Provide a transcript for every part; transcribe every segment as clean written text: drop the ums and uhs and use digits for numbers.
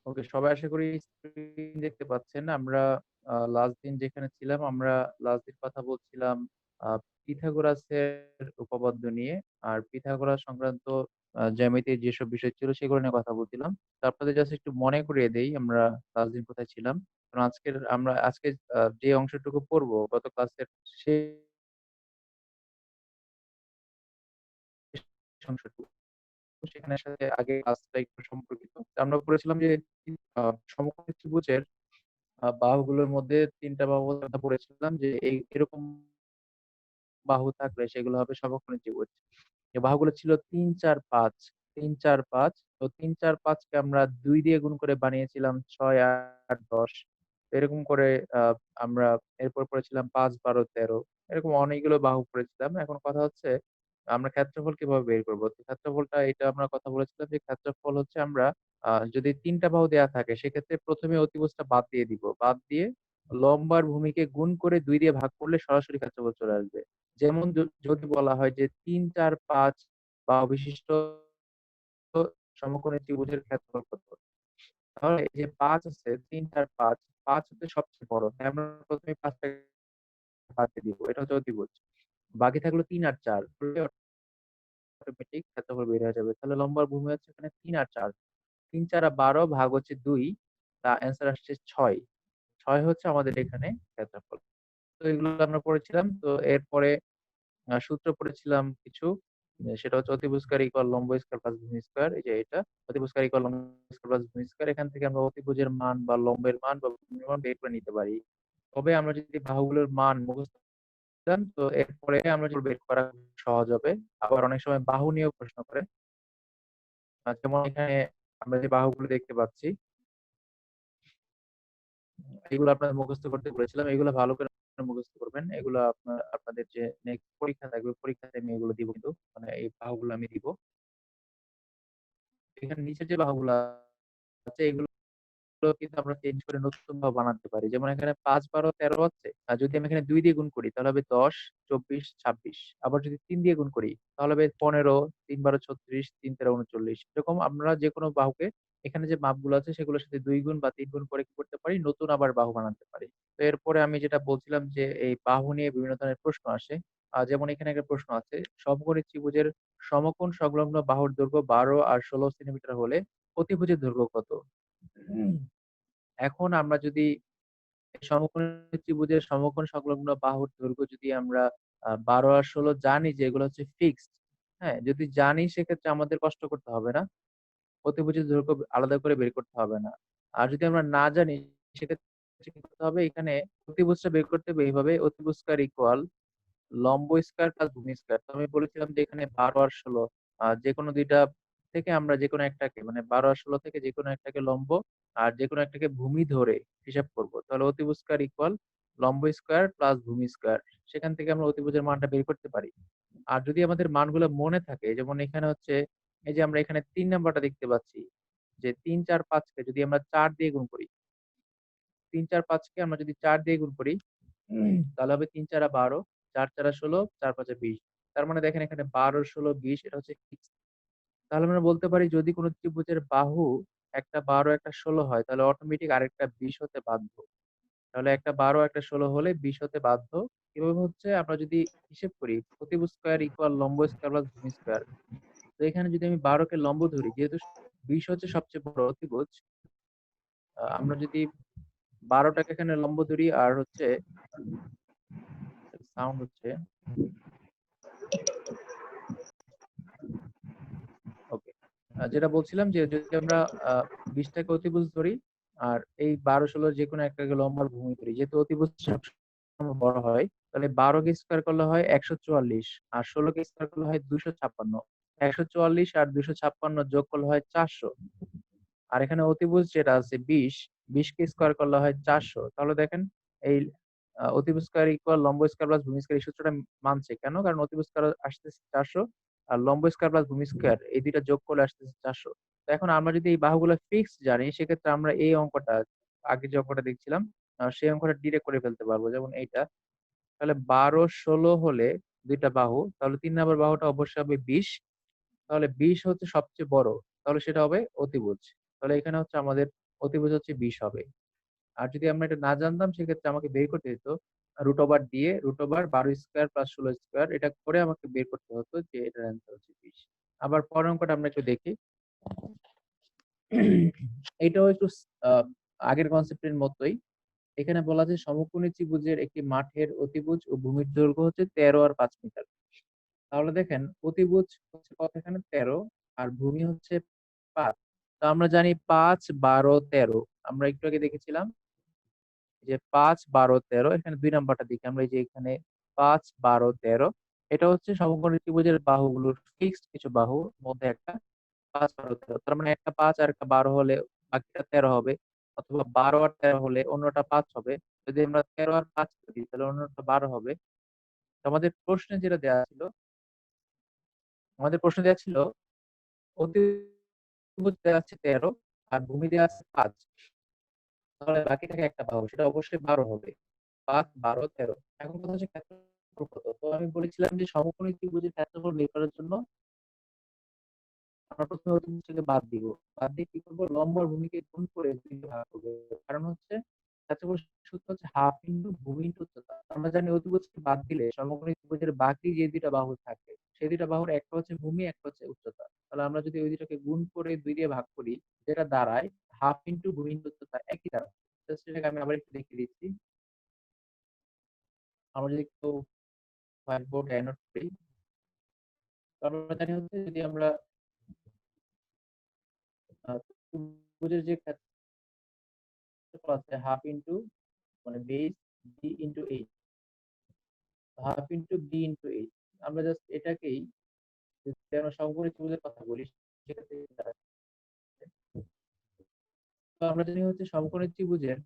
ওকে, সবাই আশা করি স্ক্রিন দেখতে পাচ্ছেন। আমরা লাস্ট দিন যেখানে ছিলাম, আমরা লাস্ট দিন কথা বলছিলাম আ পিথাগোরাসের উপপাদ্য নিয়ে। আর পিথাগোরাস সংক্রান্ত জ্যামিতির যেসব বিষয় ছিল সেগুলো নিয়ে কথা বলছিলাম। তো আপনাদের জাস্ট একটু মনে করিয়ে দেই আমরা লাস্ট দিন কোথায় ছিলাম। কারণ আমরা আজকে যে অংশটুকু পড়বো গত ক্লাসের শেষ অংশটুকু, সেখানের সাথে আগের ক্লাসটা একটু সম্পর্কিত। তো আমরা পড়েছিলাম যে আ সমকোণী ত্রিভুজের বাহুগুলোর মধ্যে ৩ টা বাহুর কথা পড়েছিলাম যে এরকম বাহু থাকলে সেগুলো হবে সমকোণী ত্রিভুজ। যে বাহুগুলো ছিল ৩, ৪, ৫, ৩, ৪, ৫। তো ৩, ৪, ৫ কে আমরা ২ দিয়ে গুণ করে বানিয়েছিলাম ৬, ৮, ১০। এরকম করে আ আমরা এরপর পড়েছিলাম ৫, ১২, ১৩। এরকম অনেকগুলো বাহু পড়েছিলাম। এখন কথা হচ্ছে আমরা ক্ষেত্রফল কিভাবে বের করব? তো ক্ষেত্রফলটা এটা আমরা কথা বলেছিলাম যে ক্ষেত্রফল হচ্ছে আমরা যদি ৩ টা বাহু দেয়া থাকে সেক্ষেত্রে ১ম এ অতিভুজটা বাদ দিয়ে দিব। বাদ দিয়ে লম্ব আর ভূমিকে গুণ করে ২ দিয়ে ভাগ করলে সরাসরি ক্ষেত্রফল চলে আসবে। যেমন যদি বলা হয় যে ৩, ৪, ৫ বাহু বিশিষ্ট সমকোণী ত্রিভুজের ক্ষেত্রফল কত? তাহলে এই যে ৫ আছে ৩, ৪, ৫, ৫ হচ্ছে সবচেয়ে বড়। তাই আমরা ১ম এই ৫ টাকে বাদ দিয়ে দিব। এটা হচ্ছে অতিভুজ। বাকি থাকলো ৩ আর ৪। অটোমেটিক ক্ষেত্রফল বের হয়ে যাবে। তাহলে লম্ব আর ভূমি হচ্ছে এখানে ৩ আর ৪। ৩, ৪ আর ১২ ভাগ হচ্ছে ২। তা অ্যান্সার আসছে ৬। ৬ হচ্ছে আমাদের এখানে ক্ষেত্রফল। তো এগুলো আমরা পড়েছিলাম। তো এরপরে সূত্র পড়েছিলাম কিছু। সেটা হচ্ছে অতিভুজ স্কয়ার ইকুয়াল লম্ব স্কয়ার প্লাস ভূমি স্কয়ার। এই যে এটা। অতিভুজ স্কয়ার ইকুয়াল লম্ব স্কয়ার প্লাস ভূমি স্কয়ার। এখান থেকে আমরা অতিভুজের মান বা লম্বের মান বা ভূমির মান বের করে নিতে পারি। তবে আমরা যদি বাহুগুলোর মান মুখস্থ দেন তো এরপরে আমরা যেগুলো বের করা সহজ হবে। আবার অনেক সময় বাহু নিয়েও প্রশ্ন করে। যেমন এখানে আমরা যে বাহুগুলো দেখতে পাচ্ছি, এগুলো আপনাদের মুখস্থ করতে বলেছিলাম। এগুলো ভালো করে মুখস্থ করবেন। এগুলো আপনাদের যে নেক্সট পরীক্ষা থাকবে, পরীক্ষাতে আমি এগুলো দিব কিন্তু। মানে এই বাহুগুলো আমি দিব। এখানে নিচের যে বাহুগুলা আছে এগুলো কিন্তু আমরা চেঞ্জ করে নতুন ভাবে বানাতে পারি। যেমন এখানে ৫, ১২, ১৩ আছে। আর যদি আমি এখানে ২ দিয়ে গুণ করি তাহলে হবে ১০, ২৪, ২৬। আবার যদি ৩ দিয়ে গুণ করি তাহলে হবে ১৫, ৩, ১২, ৩৬, ৩, ১৩, ৩৯। এরকম আমরা যেকোনো বাহুকে এখানে যে মাপগুলো আছে সেগুলোর সাথে ২ গুণ বা ৩ গুণ করে কি করতে পারি? নতুন আবার বাহু বানাতে পারি। তো এরপরে আমি যেটা বলছিলাম যে এই বাহু নিয়ে বিভিন্ন ধরনের প্রশ্ন আসে। যেমন এখানে একটা প্রশ্ন আছে, সমকোণী ত্রিভুজের সমকোণ সংলগ্ন বাহুর দৈর্ঘ্য ১২ আর ১৬ সেন্টিমিটার হলে অতিভুজের দৈর্ঘ্য কত? এখন আমরা যদি সমকোণী ত্রিভুজের সমকোণ সংলগ্ন বাহুর দৈর্ঘ্য যদি আমরা ১২ আর ১৬ জানি যে এগুলো হচ্ছে ফিক্সড, হ্যাঁ? যদি জানি সেক্ষেত্রে আমাদের কষ্ট করতে হবে না। অতিভুজের দৈর্ঘ্য আলাদা করে বের করতে হবে না। আর যদি আমরা না জানি সেক্ষেত্রে কি করতে হবে? এখানে অতিভুজটা বের করতে হবে এইভাবে, অতিভুজ স্কয়ার ইকুয়াল লম্ব স্কয়ার প্লাস ভূমি স্কয়ার। তো আমি বলেছিলাম যে এখানে ১২ আর ১৬ যেকোনো ২ টা থেকে আমরা যেকোনো একটাকে মানে ১২ আর ১৬ থেকে যেকোনো একটাকে লম্ব আর যেকোনো একটাকে ভূমি ধরে হিসাব করব। তাহলে অতিভুজ স্কয়ার ইকুয়াল লম্ব স্কয়ার প্লাস ভূমি স্কয়ার। সেখান থেকে আমরা অতিভুজের মানটা বের করতে পারি। আর যদি আমাদের মানগুলো মনে থাকে, যেমন এখানে হচ্ছে এই যে আমরা এখানে ৩ নাম্বারটা দেখতে পাচ্ছি যে ৩, ৪, ৫ কে যদি আমরা ৪ দিয়ে গুণ করি, ৩, ৪, ৫ কে আমরা যদি ৪ দিয়ে গুণ করি তাহলে হবে ৩, ৪ 12, ৪, ৪ 16, ৪, ৫ 20। তার মানে দেখেন এখানে ১২, ১৬, ২০ এটা হচ্ছে ফিক্সড। তাহলে আমরা বলতে পারি যদি কোন ত্রিভুজের বাহু একটা ১২ একটা ১৬ হয় তাহলে অটোমেটিক আরেকটা ২০ হতে বাধ্য। তাহলে একটা ১২ একটা ১৬ হলে ২০ হতে বাধ্য। এভাবে হচ্ছে আমরা যদি হিসেব করি প্রতিভুজ স্কয়ার ইকুয়াল লম্ব স্কয়ার প্লাস ভূমি স্কয়ার। তো এখানে যদি আমি ১২ কে লম্ব ধরি, যেহেতু ২০ হচ্ছে সবচেয়ে বড় অতিভুজ, আমরা যদি ১২ টাকে এখানে লম্ব ধরি আর হচ্ছে সাউন্ড হচ্ছে, ওকে। যেটা বলছিলাম যে যদি আমরা আ ২০ টাকে অতিভুজ ধরি আর এই ১২, ১৬ যেকোনো একটাকে লম্ব আর ভূমি ধরি। যেহেতু অতিভুজ সবসময় বড় হয়, তাহলে ১২ কে স্কয়ার করলে হয় ১৪৪ আর ১৬ কে স্কয়ার করলে হয় ২৫৬। ১৪৪ আর ২৫৬ যোগ করলে হয় ৪০০। আর এখানে অতিভুজ যেটা আছে ২০, ২০ কে স্কয়ার করলে হয় ৪০০। তাহলে দেখেন এই অতিভুজ স্কয়ার ইকুয়াল লম্ব স্কয়ার প্লাস ভূমি স্কয়ার এই সূত্রটা মানছে। কেন? কারণ অতিভুজ স্কয়ার আসতেছে ৪০০ আর লম্ব স্কয়ার প্লাস ভূমি স্কয়ার এই ২ টা যোগ করলে আসতেছে ৪০০। তো এখন আমরা যদি এই বাহুগুলো ফিক্সড জানি সেক্ষেত্রে আমরা এই অঙ্কটা আগে যে অঙ্কটা দেখছিলাম সেই অঙ্কটা ডিরেক্ট করে ফেলতে পারবো। যেমন এইটা। তাহলে ১২, ১৬ হলে ২ টা বাহু। তাহলে ৩ নাম্বার বাহুটা অবশ্যই হবে ২০। তাহলে ২০ হচ্ছে সবচেয়ে বড়। তাহলে সেটা হবে অতিভুজ। তাহলে এখানে হচ্ছে আমাদের অতিভুজ হচ্ছে 20 হবে। আর যদি আমরা এটা না জানতাম সেক্ষেত্রে আমাকে বের করতে হতো রুট ওভার দিয়ে root over 12 square plus 16 square এটা করে আমাকে বের করতে হতো যে এটার অ্যান্সার হচ্ছে 20। আবার পরের অঙ্কটা আমরা একটু দেখি। এটাও একটু আগের কনসেপ্টের মতোই। এখানে বলা আছে সমকোণী ত্রিভুজের একটি মাঠের অতিভুজ ও ভূমির দৈর্ঘ্য হচ্ছে 13 আর 5 মিটার। তাহলে দেখেন অতিভুজ হচ্ছে কত এখানে 13 আর ভূমি হচ্ছে 5। তো আমরা জানি 5, 12, 13। আমরা একটু আগে দেখেছিলাম যে 5, 12, 13 এখানে 2 নাম্বারটা দেখি আমরা এই যে এখানে 5, 12, 13 এটা হচ্ছে সমকোণী ত্রিভুজের বাহুগুলোর ফিক্সড কিছু বাহুর মধ্যে একটা 5, 12, 13 তার মানে একটা 5 আর একটা 12 হলে বাকিটা 13 হবে, অথবা 12 আর 13 হলে অন্যটা 5 হবে। যদি আমরা 13 আর 5 দিই তাহলে অন্যটা 12 হবে। তো আমাদের প্রশ্নে দেওয়া ছিল অতিভুজ দেওয়া আছে 13 আর ভূমি দেওয়া আছে 5, তাহলে বাকি থাকে একটা বাহু সেটা অবশ্যই 12 হবে। 5, 12, 13। এখন কথা হচ্ছে ক্ষেত্রফল কত? তো আমি বলেছিলাম যে সমকোণী ত্রিভুজের ক্ষেত্রফল বের করার জন্য আমরা প্রথমে অতিভুজটাকে বাদ দিব। বাদ দিয়ে কি করব? লম্ব আর ভূমিকে গুণ করে 2 দিয়ে ভাগ করব। কারণ হচ্ছে ক্ষেত্রফল সূত্র হচ্ছে হাফ ইনটু ভূমি ইনটু উচ্চতা। আমরা জানি অতিভুজকে বাদ দিলে সমকোণী ত্রিভুজের বাকি যে দুইটা বাহু থাকে সেই দুইটা বাহুর একটা হচ্ছে ভূমি একটা হচ্ছে উচ্চতা। তাহলে আমরা যদি ওই দুটাকে গুণ করে 2 দিয়ে ভাগ করি যেটা দাঁড়ায় হাফ ইনটু ভূমি ইনটু উচ্চতা একই দাঁড়ায়। জাস্ট এটাকে আমি আবার একটু দেখিয়ে দিচ্ছি। আমরা যদি একটু হোয়াইট বোর্ডে নোট করি, তো আমরা জানি হচ্ছে যদি আমরা ত্রিভুজের যে ক্ষেত্রফল আছে হাফ ইনটু মানে base B into H, half into B into H. আমরা জাস্ট এটাকেই যদি আমরা সমকোণী ত্রিভুজের কথা বলি সেক্ষেত্রে তো আমরা জানি হচ্ছে সমকোণী ত্রিভুজের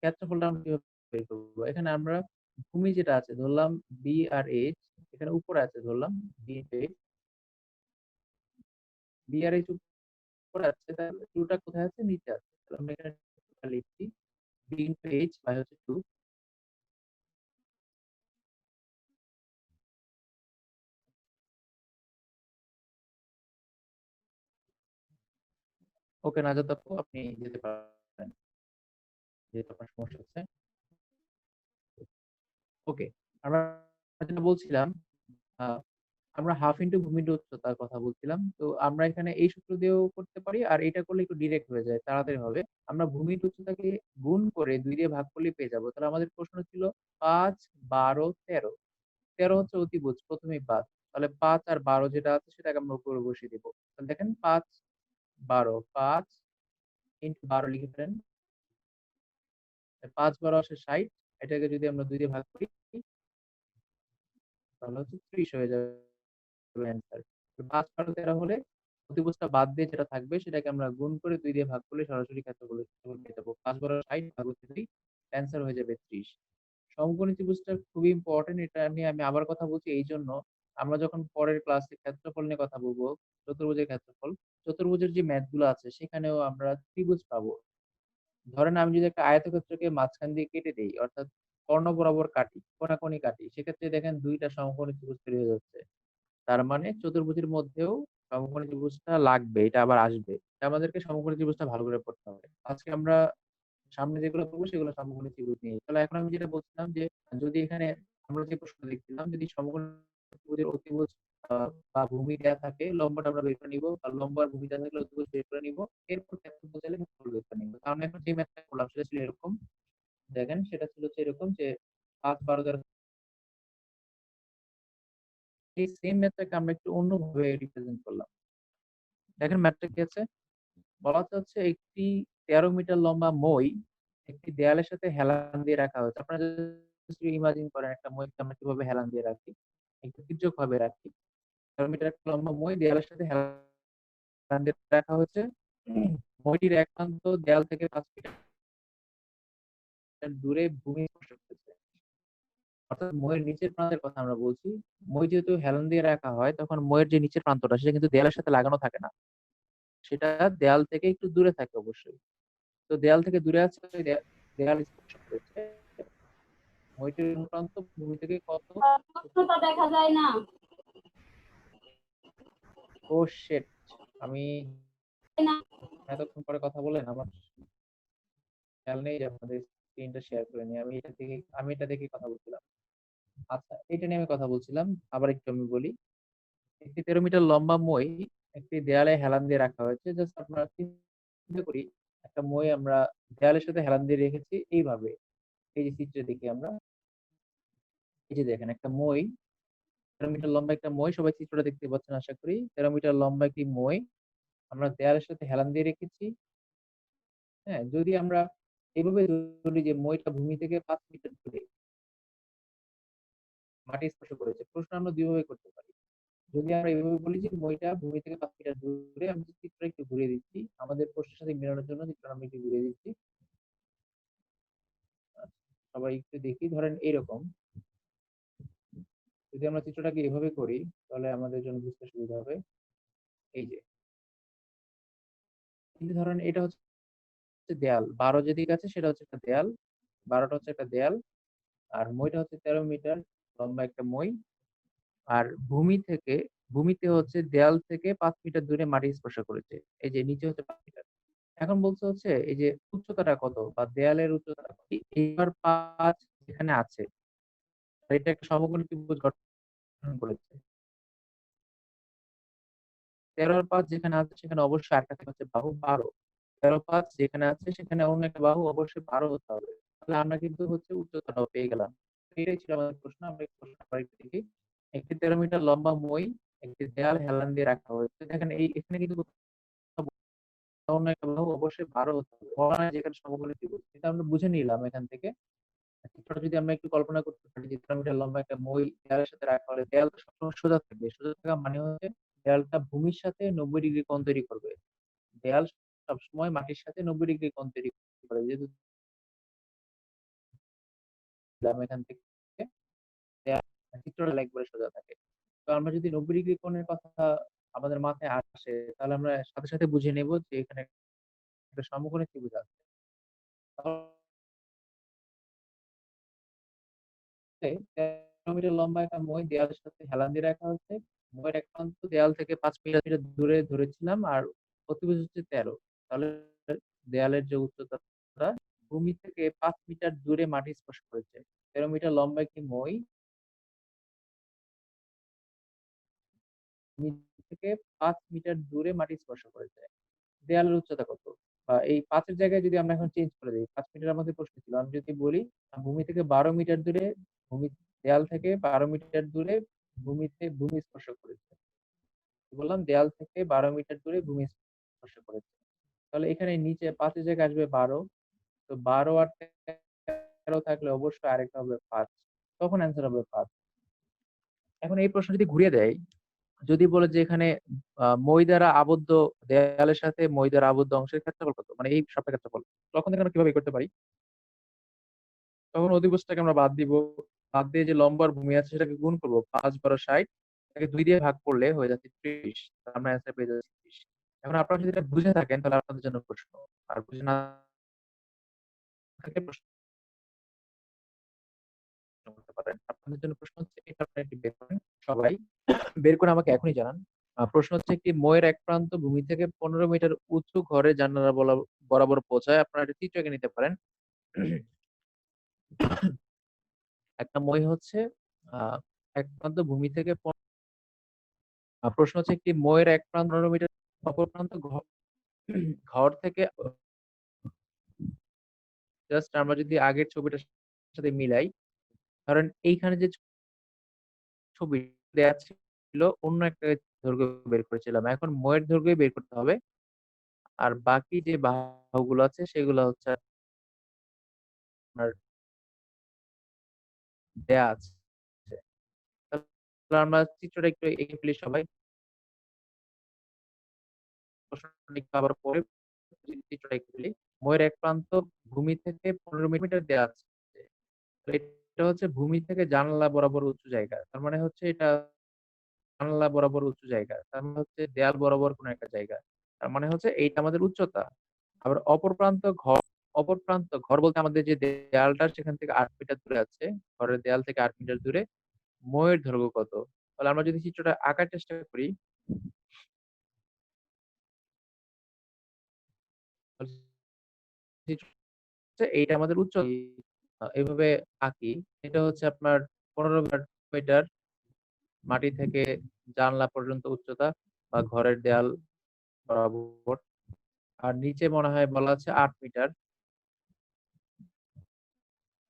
ক্ষেত্রফলটা আমরা কিভাবে বের করবো। এখানে আমরা ভূমি যেটা আছে ধরলাম বি আর এইচ, এখানে উপরে আছে ধরলাম বি ইনটু এইচ, বি আর এইচ উপরে আছে তাহলে টুটা কোথায় আছে? নিচে আছে। তাহলে আমরা এখানে লিখছি বি ইনটু এইচ বাই হচ্ছে 2। ওকে নাজাত আপু আপনি যেতে পারেন যেহেতু আপনার সমস্যা হচ্ছে। ওকে, আমরা যেটা বলছিলাম আহ, আমরা হাফ ইন্টু ভূমি ইন্টু উচ্চতার কথা বলছিলাম। তো আমরা এখানে এই সূত্র দিয়েও করতে পারি আর এটা করলে একটু ডিরেক্ট হয়ে যায়, তাড়াতাড়ি হবে। আমরা ভূমি ইন্টু উচ্চতাকে গুণ করে 2 দিয়ে ভাগ করলে পেয়ে যাবো। তাহলে আমাদের প্রশ্ন ছিল 5, 12, 13। 13 হচ্ছে অতিভুজ প্রথমেই বাদ। তাহলে 5 আর 12 যেটা আছে সেটাকে আমরা উপরে বসিয়ে দিব। তাহলে দেখেন 5, 12, 5 ইন্টু 12 লিখে ফেলেন। 5, 12 আসে 60। এটাকে যদি আমরা 2 দিয়ে ভাগ করি তাহলে হচ্ছে 30 হয়ে যাবে অ্যান্সার। 5, 12, 13 হলে অতিভুজটা বাদ দিয়ে যেটা থাকবে সেটাকে আমরা গুণ করে 2 দিয়ে ভাগ করলে সরাসরি ক্ষেত্রফল পেয়ে যাবো। 5, 12, 60 ভাগ হচ্ছে 2, অ্যান্সার হয়ে যাবে 30। সমকোণী ত্রিভুজটা খুবই ইম্পর্টেন্ট। এটা নিয়ে আমি আবার কথা বলছি এই জন্য আমরা যখন পরের ক্লাসে ক্ষেত্রফল নিয়ে কথা বলবো, চতুর্ভুজের ক্ষেত্রফল, চতুর্ভুজের যে ম্যাথ গুলো আছে সেখানেও আমরা ত্রিভুজ পাবো। ধরেন আমি যদি একটা আয়তক্ষেত্রকে মাঝখান দিয়ে কেটে দেই অর্থাৎ কর্ণ বরাবর কাটি, কোণাকুণি কাটি, সেক্ষেত্রে দেখেন দুইটা সমকোণী ত্রিভুজ তৈরি হয়ে যাচ্ছে। তার মানে চতুর্ভুজের মধ্যেও সমকোণী ত্রিভুজটা লাগবে, এটা আবার আসবে। তা আমাদেরকে সমকোণী ত্রিভুজটা ভালো করে পড়তে হবে। আজকে আমরা সামনে যেগুলো পড়বো সেগুলো সমকোণী ত্রিভুজ নিয়ে। তাহলে এখন আমি যেটা বলছিলাম যে যদি এখানে আমরা যে প্রশ্ন দেখছিলাম যদি সমকোণী ত্রিভুজের অতিভুজ বা ভূমি দেওয়া থাকে লম্বটা আমরা বের করে নিব, আর লম্ব আর ভূমি দেওয়া থাকলে অতিভুজ বের করে নিব। এরপর ক্ষেত্রফল চাইলে ক্ষেত্রফল বের করে নিব। কারণ এখন যে ম্যাথটা করলাম সেটা ছিল এরকম, দেখেন সেটা ছিল হচ্ছে এরকম যে 5, 12 দ্বারা এই সেম ম্যাথটাকে আমরা একটু অন্যভাবে রিপ্রেজেন্ট করলাম। দেখেন ম্যাথটা কি আছে, বলা হচ্ছে একটি 13 মিটার লম্বা মই একটি দেয়ালের সাথে হেলান দিয়ে রাখা হয়েছে। আপনারা যদি ইমাজিন করেন একটা মইকে আমরা কিভাবে হেলান দিয়ে রাখি, একটু তির্যক ভাবে রাখি। 13 মিটার একটা লম্বা মই দেয়ালের সাথে হেলান দিয়ে রাখা হয়েছে। মইটির এক প্রান্ত দেয়াল থেকে 5 মিটার দূরে ভূমি স্পর্শ করেছে। অর্থাৎ মইয়ের নিচের প্রান্তের কথা আমরা বলছি। মই যেহেতু হেলান দিয়ে রাখা হয় তখন মইয়ের যে নিচের প্রান্তটা সেটা কিন্তু দেয়ালের সাথে লাগানো থাকে না, সেটা দেয়াল থেকে একটু দূরে থাকে অবশ্যই। তো দেয়াল থেকে দূরে আছে, দেয়াল স্পর্শ করেছে। মইটির প্রান্ত ভূমি থেকে কত? প্রশ্নটা দেখা যায় না। ও শিট, আমি না এতক্ষণ পরে কথা বলেন, আমার খেয়াল নেই যে আপনাদের স্ক্রিনটা শেয়ার করে নিই। আমি এটা দেখে কথা বলছিলাম। আচ্ছা, এটা নিয়ে আমি কথা বলছিলাম। আবার একটু আমি বলি। একটি ১৩ মিটার লম্বা মই একটি দেয়ালে হেলান দিয়ে রাখা হয়েছে। জাস্ট আপনারা চিন্তা করি, একটা মই আমরা দেয়ালের সাথে হেলান দিয়ে রেখেছি এইভাবে। এই যে চিত্রে দেখি আমরা, এই যে দেখেন একটা মই, ১৩ মিটার লম্বা একটা মই, সবাই চিত্রটা দেখতে পাচ্ছেন আশা করি। ১৩ মিটার লম্বা একটি মই আমরা দেয়ালের সাথে হেলান দিয়ে রেখেছি। হ্যাঁ? যদি আমরা এভাবে ধরি যে মইটা ভূমি থেকে ৫ মিটার দূরে মাটি স্পর্শ করেছে। প্রশ্ন আমরা ২ ভাবে করতে পারি। যদি আমরা এভাবে বলি যে মইটা ভূমি থেকে ৫ মিটার দূরে, আমি যদি চিত্রটা একটু ঘুরিয়ে দিচ্ছি। আমাদের প্রশ্নের সাথে মেলানোর জন্য চিত্রটা আমি একটু ঘুরিয়ে দিচ্ছি। আচ্ছা, সবাই একটু দেখি, ধরেন এইরকম। যদি আমরা চিত্রটাকে এভাবে করি তাহলে আমাদের জন্য বুঝতে সুবিধা হবে। এই যে, এই যে ধরেন এটা হচ্ছে দেয়াল। ১২ যেদিকে আছে সেটা হচ্ছে একটা দেয়াল। ১২টা হচ্ছে একটা দেয়াল। আর মইটা হচ্ছে ১৩ মিটার লম্বা একটা মই। আর ভূমিতে হচ্ছে দেয়াল থেকে ৫ মিটার দূরে মাটি স্পর্শ করেছে। এই যে নিচে হচ্ছে ৫ মিটার। এখন বলছে হচ্ছে এই যে উচ্চতাটা কত বা দেয়ালের উচ্চতাটা কত? এইবার ৫ যেখানে আছে, এটা একটা সমকোণী ত্রিভুজ গঠন করেছে। ১৩ আর ৫ যেখানে আছে সেখানে অবশ্যই আরেকটা থেকে হচ্ছে বাহু ১২। ১৩, ৫ যেখানে আছে সেখানে অন্য একটা বাহু অবশ্যই ১২ হতে হবে। তাহলে আমরা কিন্তু হচ্ছে উচ্চতাটাও পেয়ে গেলাম। এটাই ছিল আমাদের প্রশ্ন। আমরা এই প্রশ্নটা আরেকটু দেখি। একটি ১৩ মিটার লম্বা মই একটি দেয়াল হেলান দিয়ে রাখা হয়েছে। দেখেন এখানে কিন্তু অন্য একটা বাহু অবশ্যই ১২ হতে হবে। বলা নাই যে এখানে সমকোণী ত্রিভুজ। এটা আমরা বুঝে নিলাম এখান থেকে। চিত্রটা যদি আমরা একটু কল্পনা করতে পারি যে ১৩ মিটার লম্বা একটা মই দেয়ালের সাথে রাখা হলে দেয়াল তো সবসময় সোজা থাকবে। সোজা থাকা মানে হচ্ছে দেয়ালটা ভূমির সাথে ৯০ ডিগ্রি কোণ তৈরি করবে। দেয়াল সবসময় মাটির সাথে ৯০ ডিগ্রি কোণ তৈরি করে। যেহেতু দিলাম এখান থেকে দেয়াল চিত্রটা একবারে সোজা থাকে। তো আমরা যদি ৯০ ডিগ্রি কোণের কথা আমাদের মাথায় আসে তাহলে আমরা সাথে, সাথে বুঝে নেব যে এখানে একটা সমকোণী ত্রিভুজ আছে। তাহলে ১৩ মিটার লম্বা একটা মই দেয়ালের সাথে হেলান দিয়ে রাখা হয়েছে। মইয়ের এক প্রান্ত দেয়াল থেকে ৫ মিটার দূরে ধরেছিলাম আর অতিভুজ হচ্ছে ১৩। তাহলে দেয়ালের যে উচ্চতাটা ভূমি থেকে ৫ মিটার দূরে মাটি স্পর্শ করেছে। ১৩ মিটার লম্বা একটি মই ভূমি থেকে ৫ মিটার দূরে মাটি স্পর্শ করেছে। দেয়ালের উচ্চতা কত? বা এই ৫ এর জায়গায় যদি আমরা এখন চেঞ্জ করে দেই, ৫ মিটার আমাদের প্রশ্ন ছিল। আমি যদি বলি ভূমি থেকে ১২ মিটার দূরে ভূমি দেয়াল থেকে ১২ মিটার দূরে ভূমি স্পর্শ করেছে। কি বললাম? দেয়াল থেকে ১২ মিটার দূরে ভূমি স্পর্শ করেছে। তাহলে এখানে নিচে ৫ এর জায়গায় আসবে ১২। তো ১২ আর ১৩ থাকলে অবশ্যই আরেকটা হবে ৫। তখন অ্যান্সার হবে ৫। এখন এই প্রশ্ন যদি ঘুরিয়ে দেয়, যদি বলে যে এখানে মই দ্বারা আবদ্ধ দেয়ালের সাথে মই দ্বারা আবদ্ধ অংশের ক্ষেত্রফল কত? মানে এই সবটা ক্ষেত্রফল। তখন থেকে আমরা কিভাবে করতে পারি? তখন অধিভুজটাকে আমরা বাদ দিব। বাদ দিয়ে যে লম্বা আর ভূমি আছে সেটাকে গুণ করব। ৫ ১২ ৬০ এটাকে ২ দিয়ে ভাগ করলে হয়ে যাচ্ছে ৩০। তার আমরা অ্যান্সার পেয়ে যাচ্ছি ৩০। এখন আপনারা যদি এটা বুঝে থাকেন তাহলে আপনাদের জন্য প্রশ্ন। আর বুঝে না থাকলে প্রশ্ন করতে পারেন। আপনাদের জন্য প্রশ্ন হচ্ছে এটা আপনারা একটু বের করেন সবাই। বের করে আমাকে এখনই জানান। প্রশ্ন হচ্ছে একটি মইয়ের এক প্রান্ত ভূমি থেকে ১৫ মিটার উঁচু ঘরের জানালা বরাবর পৌঁছায়। আপনারা একটা চিত্র এঁকে নিতে পারেন। একটা মই হচ্ছে আ এক প্রান্ত ভূমি থেকে প্রশ্ন হচ্ছে একটি মইয়ের এক প্রান্ত ১৫ মিটার, অপর প্রান্ত ঘর থেকে জাস্ট আমরা যদি আগের ছবিটার সাথে মিলাই, ধরেন এইখানে যে ছবি দেয়া ছিল অন্য একটা দৈর্ঘ্য বের করেছিলাম। এখন মইয়ের দৈর্ঘ্যই বের করতে হবে। আর বাকি যে বাহুগুলো আছে সেগুলো হচ্ছে আপনার দেয়া আছে। তাহলে আমরা চিত্রটা একটু এঁকে ফেলি সবাই। প্রশ্নটা একটু আবার পরে চিত্রটা এঁকে ফেলি। মইয়ের এক প্রান্ত ভূমি থেকে ১৫ মিটার দেয়া আছে। তো এটা হচ্ছে ভূমি থেকে জানালা বরাবর উঁচু জায়গা। তার মানে হচ্ছে এটা জানালা বরাবর উঁচু জায়গা। তার মানে হচ্ছে দেয়াল বরাবর কোনো একটা জায়গা। তার মানে হচ্ছে এইটা আমাদের উচ্চতা। আবার অপর প্রান্ত ঘর বলতে আমাদের যে দেয়ালটা সেখান থেকে ৮ মিটার দূরে আছে। ঘরের দেয়াল থেকে ৮ মিটার দূরে। মইয়ের দৈর্ঘ্য কত? তাহলে আমরা যদি চিত্রটা আঁকার চেষ্টা করি, এইটা আমাদের এভাবে আঁকি। এটা হচ্ছে আপনার ১৫ মিটার মাটি থেকে জানলা পর্যন্ত উচ্চতা বা ঘরের দেয়াল বরাবর। আর নিচে মনে হয় বলা আছে ৮ মিটার।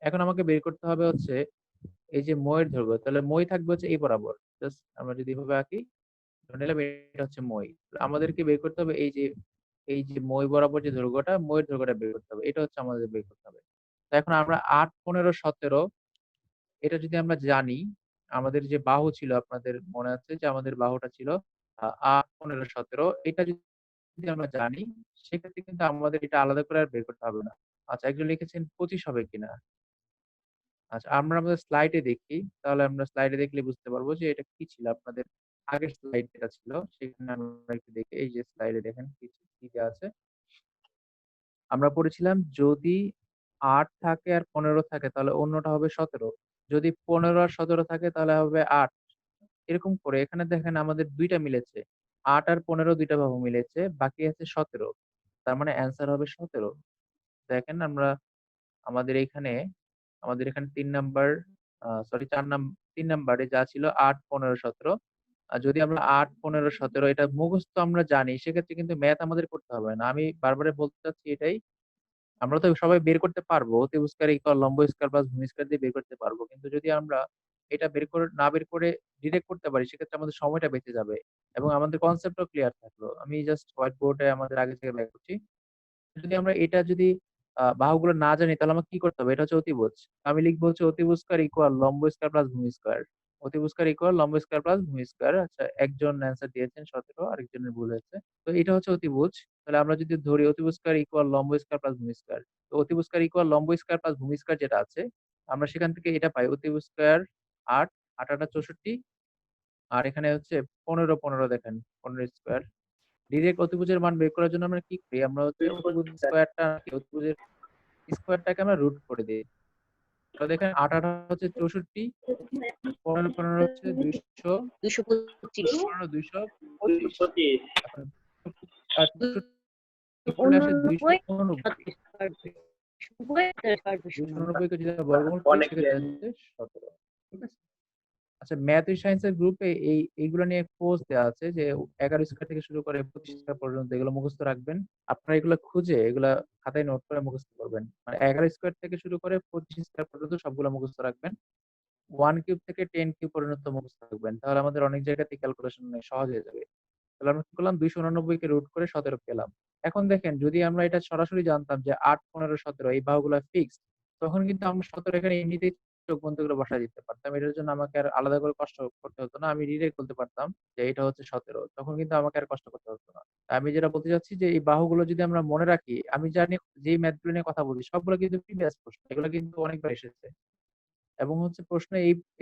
এখন আমাকে বের করতে হবে হচ্ছে এই যে মই এর দৈর্ঘ্য। তাহলে মই থাকবে হচ্ছে এই বরাবর। জাস্ট আমরা যদি এভাবে আঁকি, ধরে নিলাম এটা হচ্ছে মই। আমাদেরকে বের করতে হবে এই যে মই বরাবর যে দৈর্ঘ্যটা, মই এর দৈর্ঘ্যটা বের করতে হবে। এটা হচ্ছে আমাদের বের করতে হবে। তো এখন আমরা ৮, ১৫, ১৭ এটা যদি আমরা জানি, আমাদের যে বাহু ছিল আপনাদের মনে আছে যে আমাদের বাহুটা ছিল ৮, ১৫, ১৭ এটা যদি আমরা জানি, সেক্ষেত্রে কিন্তু আমাদের এটা আলাদা করে আর বের করতে হবে না। আচ্ছা, একজন লিখেছেন ২৫ হবে কিনা? আচ্ছা, আমরা আমাদের স্লাইডে দেখি। তাহলে আমরা স্লাইডে দেখলে বুঝতে পারবো যে এটা কি ছিল। আপনাদের আগের স্লাইড যেটা ছিল সেখানে আমরা একটু দেখি। এই যে স্লাইডে দেখেন কি দেয়া আছে। আমরা পড়েছিলাম যদি ৮ থাকে আর ১৫ থাকে তাহলে অন্যটা হবে ১৭। যদি ১৫ আর ১৭ থাকে তাহলে হবে ৮। এরকম করে এখানে দেখেন আমাদের ২ টা মিলেছে। ৮ আর ১৫ ২ টা বাহু মিলেছে। বাকি আছে ১৭। তার মানে অ্যান্সার হবে ১৭। দেখেন আমাদের এইখানে আমাদের এখানে ৩ নাম্বার সরি ৩ নাম্বারে যা ছিল ৮, ১৫, ১৭। আর যদি আমরা ৮, ১৫, ১৭ এটা মুখস্থ আমরা জানি সেক্ষেত্রে কিন্তু ম্যাথ আমাদের করতে হবে না। আমি বারবারই বলতে চাচ্ছি এটাই। আমরা তো সবাই বের করতে পারবো। অতিভুজ স্কয়ার ইকুয়াল লম্ব স্কয়ার প্লাস ভূমি স্কয়ার দিয়ে বের করতে পারবো। কিন্তু যদি আমরা এটা বের করে ডিরেক্ট করতে পারি সেক্ষেত্রে আমাদের সময়টা বেঁচে যাবে এবং আমাদের কনসেপ্টও ক্লিয়ার থাকলো। আমি জাস্ট হোয়াইট বোর্ডে আমাদের আগে থেকে বের করছি। যদি আমরা এটা যদি বাহুগুলো না জানি তাহলে আমাকে কি করতে হবে? এটা হচ্ছে অতিভুজ। আমি লিখবো হচ্ছে অতিভুজ স্কয়ার ইকুয়াল লম্ব স্কয়ার প্লাস ভূমি স্কয়ার। অতিভুজ স্কয়ার ইকুয়াল লম্ব স্কয়ার প্লাস ভূমি স্কয়ার। আচ্ছা, একজন অ্যান্সার দিয়েছেন ১৭, আরেকজনের ভুল হয়েছে। তো এটা হচ্ছে অতিভুজ। তাহলে আমরা যদি ধরি অতিভুজ স্কয়ার ইকুয়াল লম্ব স্কয়ার প্লাস ভূমি স্কয়ার। তো অতিভুজ স্কয়ার ইকুয়াল লম্ব স্কয়ার প্লাস ভূমি স্কয়ার যেটা আছে, আমরা সেখান থেকে এটা পাই অতিভুজ স্কয়ার ৮, ৮ ৮ ৬৪ আর এখানে হচ্ছে ১৫ ১৫ দেখেন ১৫ স্কয়ার। ডিরেক্ট অতিভুজের মান বের করার জন্য আমরা কি করি? আমরা হচ্ছে অতিভুজ স্কয়ারটাকে স্কয়ারটাকে আমরা রুট করে দেই। তো দেখেন ৮ ৮ হচ্ছে ৬৪, ১৫ ১৫ হচ্ছে ২০০, ২২৫ ১৫ ২২৫। ২২৫ এখন আর ৬৪ করলে আসে ২৮৯। ২৮৯ কে যদি আমরা বর্গমূল করি অনেক সেক্ষেত্রে হচ্ছে ১৭। ঠিক আছে? আচ্ছা, ম্যাথ উইথ সায়েন্স এর গ্রুপে এইগুলো নিয়ে পোস্ট দেওয়া আছে যে ১১ স্কয়ার থেকে শুরু করে ২৫ স্কয়ার পর্যন্ত এগুলো মুখস্থ রাখবেন। আপনারা এগুলো খুঁজে এগুলা খাতায় নোট করে মুখস্থ করবেন। মানে ১১ স্কয়ার থেকে শুরু করে ২৫ স্কয়ার পর্যন্ত সবগুলো মুখস্থ রাখবেন। 1 কিউব থেকে 10 কিউব পর্যন্ত মুখস্থ রাখবেন। তাহলে আমাদের অনেক জায়গাতে ক্যালকুলেশন সহজ হয়ে যাবে। তাহলে আমরা কি করলাম ২৮৯ কে রুট করে ১৭ পেলাম। এখন দেখেন যদি আমরা এটা সরাসরি জানতাম যে ৮, ১৫, ১৭ এই বাহুগুলা ফিক্সড, তখন কিন্তু আমরা ১৭ এখানে এমনিতেই চোখ বন্ধ করে বসায় দিতে পারতাম। এটার জন্য আমাকে আর আলাদা করে কষ্ট করতে হতো না। আমি ডিরেক্ট বলতে পারতাম যে এটা হচ্ছে ১৭। তখন কিন্তু আমাকে আর কষ্ট করতে হতো না। আমি যেটা বলতে চাচ্ছি যে এই বাহুগুলো যদি আমরা মনে রাখি, আমি জানি যেই ম্যাথ গুলো নিয়ে কথা বলি সবগুলো কিন্তু প্রিভিয়াস প্রশ্ন। এগুলো কিন্তু অনেকবার এসেছে। এবং হচ্ছে প্রশ্ন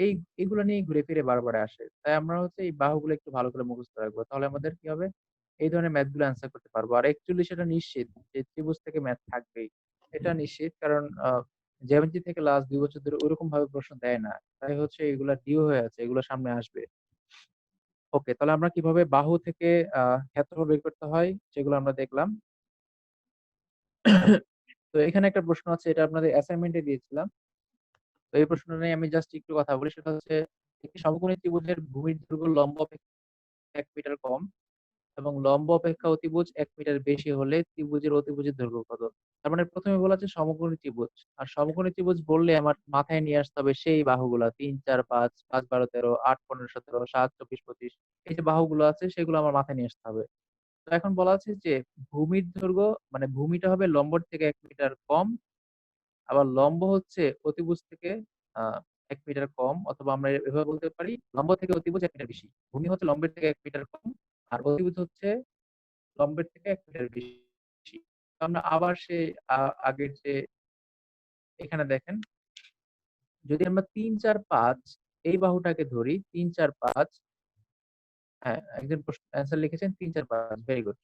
এই এগুলো নিয়েই ঘুরে ফিরে বারবার আসে। তাই আমরা হচ্ছে এই বাহুগুলো একটু ভালো করে মুখস্থ রাখবো। তাহলে আমাদের কি হবে? এই ধরনের ম্যাথ গুলো অ্যান্সার করতে পারবো। আর অ্যাকচুয়ালি সেটা নিশ্চিত যে ত্রিভুজ থেকে ম্যাথ থাকবেই। এটা নিশ্চিত কারণ জ্যামিতি থেকে লাস্ট ২ বছর ধরে ওরকম ভাবে প্রশ্ন দেয় না। তাই হচ্ছে এগুলা ডিউ হয়ে আছে। এগুলো সামনে আসবে। ওকে, তাহলে আমরা কিভাবে বাহু থেকে ক্ষেত্রফল বের করতে হয় সেগুলো আমরা দেখলাম। তো এখানে একটা প্রশ্ন আছে, এটা আপনাদের অ্যাসাইনমেন্টে দিয়েছিলাম। তো এই প্রশ্নটা নিয়ে আমি জাস্ট একটু কথা বলি। সেটা হচ্ছে একটি সমকোণী ত্রিভুজের ভূমির দৈর্ঘ্য লম্ব অপেক্ষা ১ মিটার কম এবং লম্ব অপেক্ষা অতিভুজ ১ মিটার বেশি হলে ত্রিভুজের অতিভুজের দৈর্ঘ্য কত? তার মানে ১ম এ বলা আছে সমকোণী ত্রিভুজ। আর সমকোণী ত্রিভুজ বললে আমার মাথায় নিয়ে আসতে হবে সেই বাহুগুলা ৩, ৪, ৫, ৫, ১২, ১৩, ৮, ১৫, ১৭, ৭, ২৪, ২৫ এই যে বাহুগুলো আছে সেগুলো আমার মাথায় নিয়ে আসতে হবে। তো এখন বলা আছে যে ভূমির দৈর্ঘ্য মানে ভূমিটা হবে লম্বর থেকে ১ মিটার কম, আবার লম্ব হচ্ছে অতিভুজ থেকে আ ১ মিটার কম, অথবা আমরা এভাবে বলতে পারি লম্ব থেকে অতিভুজ ১ মিটার বেশি। ভূমি হচ্ছে লম্বের থেকে ১ মিটার কম আর অতিভুজ হচ্ছে লম্বের থেকে ১ মিটার বেশি। তো আমরা আবার সেই আ আগের যে এখানে দেখেন, যদি আমরা ৩, ৪, ৫ এই বাহুটাকে ধরি ৩, ৪, ৫ হ্যাঁ, একজন অ্যান্সার লিখেছেন ৩, ৪, ৫ ভেরি গুড।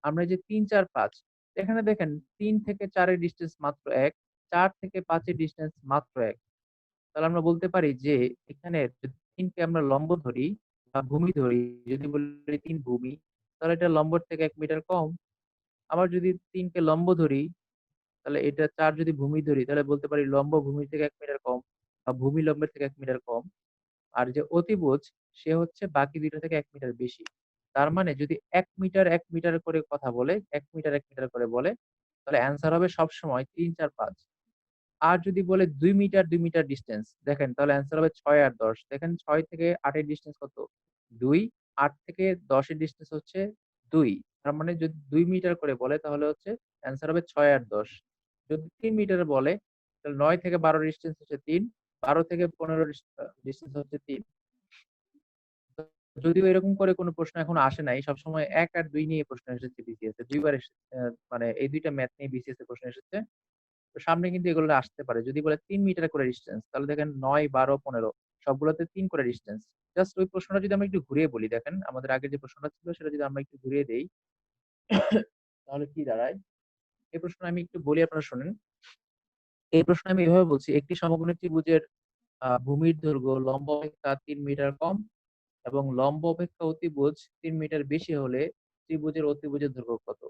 আমরা এই যে ৩, ৪, ৫ এখানে দেখেন ৩ থেকে ৪ এর ডিসট্যান্স মাত্র ১, ৪ থেকে ৫ এর ডিসট্যান্স মাত্র ১। তাহলে আমরা বলতে পারি যে এখানে যদি ৩ কে আমরা লম্ব ধরি বা ভূমি ধরি, যদি বলি ৩ ভূমি, তাহলে এটা লম্বর থেকে ১ মিটার কম। আবার যদি ৩ কে লম্ব ধরি তাহলে এটা 4 যদি ভূমি ধরি তাহলে বলতে পারি লম্ব ভূমির থেকে 1 মিটার কম বা ভূমি লম্বের থেকে 1 মিটার কম। আর যে অতিভুজ সে হচ্ছে বাকি ২ টা থেকে ১ মিটার বেশি। তার মানে যদি ১ মিটার, ১ মিটার করে কথা বলে, ১ মিটার, ১ মিটার করে বলে, তাহলে অ্যান্সার হবে সবসময় ৩, ৪, ৫। আর যদি বলে ২ মিটার, ২ মিটার ডিসট্যান্স দেখেন তাহলে অ্যান্সার হবে ৬ আর ১০। দেখেন ৬ থেকে ৮ এর ডিসট্যান্স কত? ২, ৮ থেকে ১০ এর ডিসট্যান্স হচ্ছে ২। তার মানে যদি ২ মিটার করে বলে তাহলে হচ্ছে অ্যান্সার হবে ৬ আর ১০। যদি ৩ মিটারে বলে তাহলে ৯ থেকে ১২ এর ডিসট্যান্স হচ্ছে ৩, ১২ থেকে ১৫ এর ডিসট্যান্স হচ্ছে ৩। যদিও এরকম করে কোনো প্রশ্ন এখনো আসে নাই। সবসময় ১ আর ২ নিয়ে প্রশ্ন এসেছে বিসিএস এ। ২ বার মানে এই ২ টা ম্যাথ নিয়ে বিসিএস এ প্রশ্ন এসেছে। তো সামনে কিন্তু এগুলো আসতে পারে। যদি বলে ৩ মিটার করে ডিসট্যান্স তাহলে দেখেন ৯, ১২, ১৫ সবগুলোতে ৩ করে ডিসট্যান্স। জাস্ট ওই প্রশ্নটা যদি আমরা একটু ঘুরিয়ে বলি দেখেন আমাদের আগে যে প্রশ্নটা ছিল সেটা যদি আমরা একটু ঘুরিয়ে দেই তাহলে কি দাঁড়ায়? এই প্রশ্নটা আমি একটু বলি আপনারা শোনেন। এই প্রশ্নে আমি এভাবে বলছি, একটি সমকোণী ত্রিভুজের ভূমির দৈর্ঘ্য লম্ব অপেক্ষা ৩ মিটার কম এবং লম্ব অপেক্ষা অতিভুজ ৩ মিটার বেশি হলে ত্রিভুজের অতিভুজের দৈর্ঘ্য কত?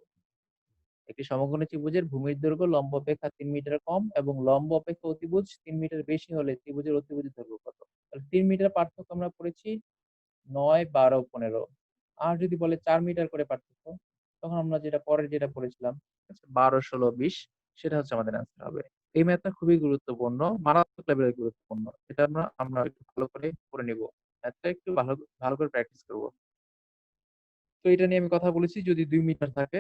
একটি সমকোণী ত্রিভুজের ভূমির দৈর্ঘ্য লম্ব অপেক্ষা ৩ মিটার কম এবং লম্ব অপেক্ষা অতিভুজ ৩ মিটার বেশি হলে ত্রিভুজের অতিভুজের দৈর্ঘ্য কত? তাহলে ৩ মিটার পার্থক্য আমরা পড়েছি ৯, ১২, ১৫। আর যদি বলে ৪ মিটার করে পার্থক্য তখন আমরা যেটা পরের যেটা পড়েছিলাম ১২, ১৬, ২০ সেটা হচ্ছে আমাদের অ্যান্সার হবে। এই ম্যাথটা খুবই গুরুত্বপূর্ণ, মারাত্মক লেভেলের গুরুত্বপূর্ণ। এটা আমরা একটু ভালো করে পড়ে নিব। ম্যাথটা একটু ভালো ভালো করে প্র্যাকটিস করব। তো এটা নিয়ে আমি কথা বলেছি যদি ২ মিটার থাকে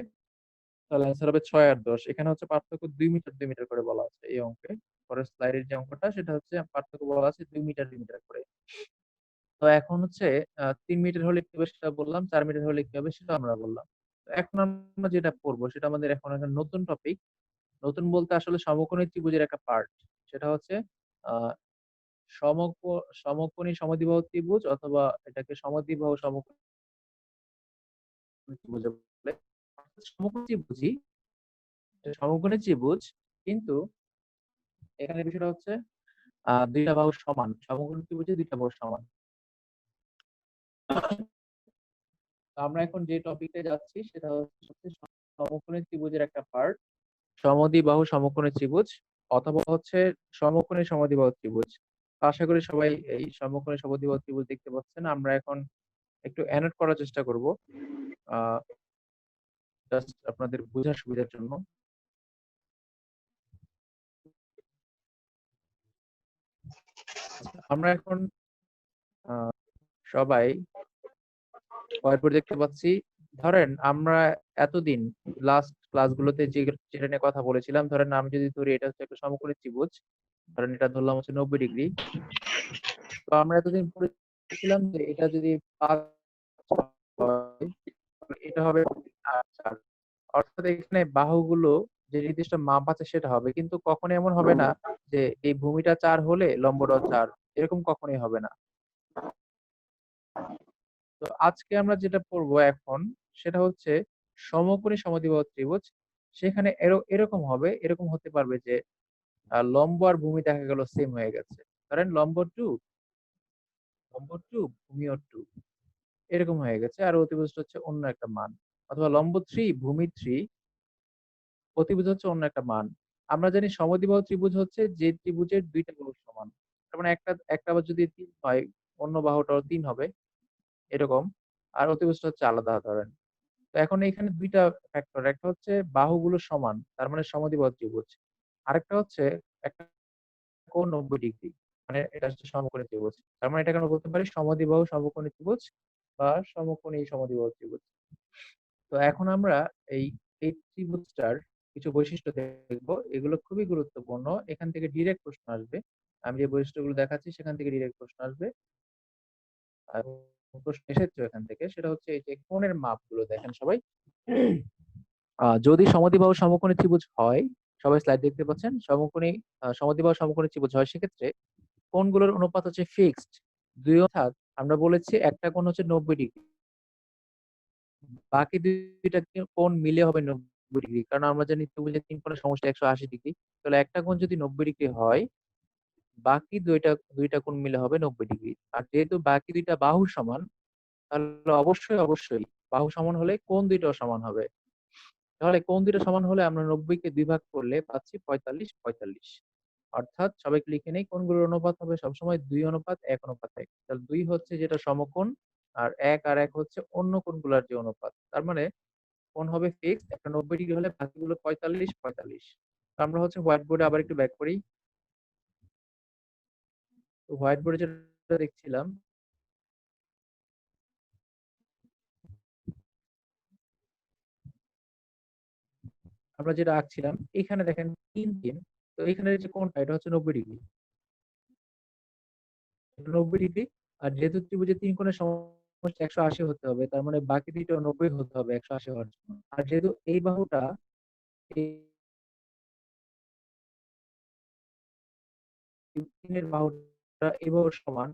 তাহলে অ্যান্সার হবে ৬ আর ১০। এখানে হচ্ছে পার্থক্য ২ মিটার, ২ মিটার করে বলা আছে এই অঙ্কে। পরের স্লাইডের যে অঙ্কটা সেটা হচ্ছে পার্থক্য বলা আছে ২ মিটার, ২ মিটার করে। তো এখন হচ্ছে ৩ মিটার হলে কি হবে সেটা বললাম, ৪ মিটার হলে কি হবে সেটাও আমরা বললাম। তো এখন আমরা যেটা পড়বো সেটা আমাদের এখন একটা নতুন টপিক। নতুন বলতে আসলে সমকোণী ত্রিভুজের একটা পার্ট। সেটা হচ্ছে আ সমক সমকোণী সমদ্বিবাহু ত্রিভুজ অথবা এটাকে সমদ্বিবাহু সমকোণী ত্রিভুজ বলে। সমকোণী ত্রিভুজই সমকোণী ত্রিভুজ কিন্তু এখানে বিষয়টা হচ্ছে ২ টা বাহু সমান। সমকোণী ত্রিভুজে ২ টা বাহু সমান। তো আমরা এখন যে টপিকে যাচ্ছি সেটা হচ্ছে সমকোণী ত্রিভুজের একটা পার্ট। সমদ্বিবাহু সমকোণী ত্রিভুজ অথবা হচ্ছে সমকোণী সমদ্বিবাহু ত্রিভুজ। আশা করি সবাই এই সমকোণী সমদ্বিবাহু ত্রিভুজ দেখতে পাচ্ছেন। আমরা এখন একটু অ্যানোট করার চেষ্টা করব। আ জাস্ট আপনাদের বোঝার সুবিধার জন্য। আমরা এখন আ সবাই হোয়াইটবোর্ড দেখতে পাচ্ছি। ধরেন আমরা এতদিন লাস্ট ক্লাসগুলোতে যেটা নিয়ে কথা বলেছিলাম, ধরেন আমি যদি ধরি এটা হচ্ছে একটা সমকোণী ত্রিভুজ। ধরেন এটা ধরলাম হচ্ছে ৯০ ডিগ্রি। তো আমরা এতদিন পড়েছিলাম যে এটা যদি ৫ হয় এটা হবে ৪। অর্থাৎ এখানে বাহুগুলো যে নির্দিষ্ট মাপ আছে সেটা হবে। কিন্তু কখনো এমন হবে না যে এই ভূমিটা ৪ হলে লম্বটাও ৪ এরকম কখনোই হবে না। তো আজকে আমরা যেটা পড়বো এখন সেটা হচ্ছে সমকোণী সমদ্বিবাহু ত্রিভুজ। সেখানে এরকম হবে, এরকম হতে পারবে যে লম্ব আর ভূমি দেখা গেল সেম হয়ে গেছে। ধরেন লম্ব 2 ভূমিও 2 এরকম হয়ে গেছে। আর অতিভুজটা হচ্ছে অন্য একটা মান। অথবা লম্ব 3 ভূমি 3 অতিভুজ হচ্ছে অন্য একটা মান। আমরা জানি সমদ্বিবাহু ত্রিভুজ হচ্ছে যে ত্রিভুজের ২ টা বাহু সমান। তার মানে একটা আবার যদি ৩ হয় অন্য বাহুটাও ৩ হবে এরকম। আর অতিভুজটা হচ্ছে আলাদা ধরেন। তো এখন এখানে ২ টা ফ্যাক্টর। একটা হচ্ছে বাহুগুলো সমান। তার মানে সমদ্বিবাহু ত্রিভুজ। আরেকটা হচ্ছে একটা কোণ ৯০ ডিগ্রি। মানে এটা হচ্ছে সমকোণী ত্রিভুজ। তার মানে এটাকে আমরা বলতে পারি সমদ্বিবাহু সমকোণী ত্রিভুজ বা সমকোণী সমদ্বিবাহু ত্রিভুজ। তো এখন আমরা এই এই ত্রিভুজটার কিছু বৈশিষ্ট্য দেখব। এগুলো খুবই গুরুত্বপূর্ণ। এখান থেকে ডিরেক্ট প্রশ্ন আসবে। আমি যে বৈশিষ্ট্যগুলো দেখাচ্ছি সেখান থেকে ডিরেক্ট প্রশ্ন আসবে। এবং প্রশ্ন এসেছে এখান থেকে সেটা হচ্ছে এই যে কোণের মাপগুলো দেখেন সবাই। যদি সমদ্বিবাহু সমকোণী ত্রিভুজ হয়, সবাই স্লাইড দেখতে পাচ্ছেন। সমদ্বিবাহু সমকোণী ত্রিভুজ হয় সেক্ষেত্রে কোণগুলোর অনুপাত হচ্ছে ফিক্সড। ২ অর্থাৎ আমরা বলেছি একটা কোণ হচ্ছে ৯০ ডিগ্রি। বাকি ২ টা কোণ মিলে হবে ৯০ ডিগ্রি। কারণ আমরা জানি ত্রিভুজের ৩ কোণের সমষ্টি ১৮০ ডিগ্রি। তাহলে একটা কোণ যদি ৯০ ডিগ্রি হয়, বাকি ২ টা কোণ মিলে হবে ৯০ ডিগ্রি। আর যেহেতু বাকি ২ টা বাহু সমান, তাহলে অবশ্যই বাহু সমান হলে কোণ ২ টাও সমান হবে। তাহলে কোণ দুইটা সমান হলে আমরা 90 কে 2 ভাগ করলে পাচ্ছি 45 45। অর্থাৎ সবাইকে লিখে নেই, কোণগুলোর অনুপাত হবে সবসময় 2:1:1। তাহলে 2 হচ্ছে যেটা সমকোণ, আর 1 হচ্ছে অন্য কোণগুলোর যে অনুপাত। তার মানে কোণ হবে ফিক্সড, একটা 90 ডিগ্রি হলে বাকিগুলো 45 45। তো আমরা হচ্ছে হোয়াইট বোর্ডে আবার একটু ব্যাক করি। তো হোয়াইট বোর্ডে যেটা দেখছিলাম, আমরা যেটা আঁকছিলাম, এখানে দেখেন 3 3। তো এখানে যে কোণটা এটা হচ্ছে 90 ডিগ্রি, 90 ডিগ্রি। আর যেহেতু ত্রিভুজের 3 কোণের সমষ্টি 180 হতে হবে, তার মানে বাকি দুইটা 90 হতে হবে 180 হওয়ার জন্য। আর যেহেতু এই বাহুটা এই 3 এর বাহুটা এই বাহুর সমান,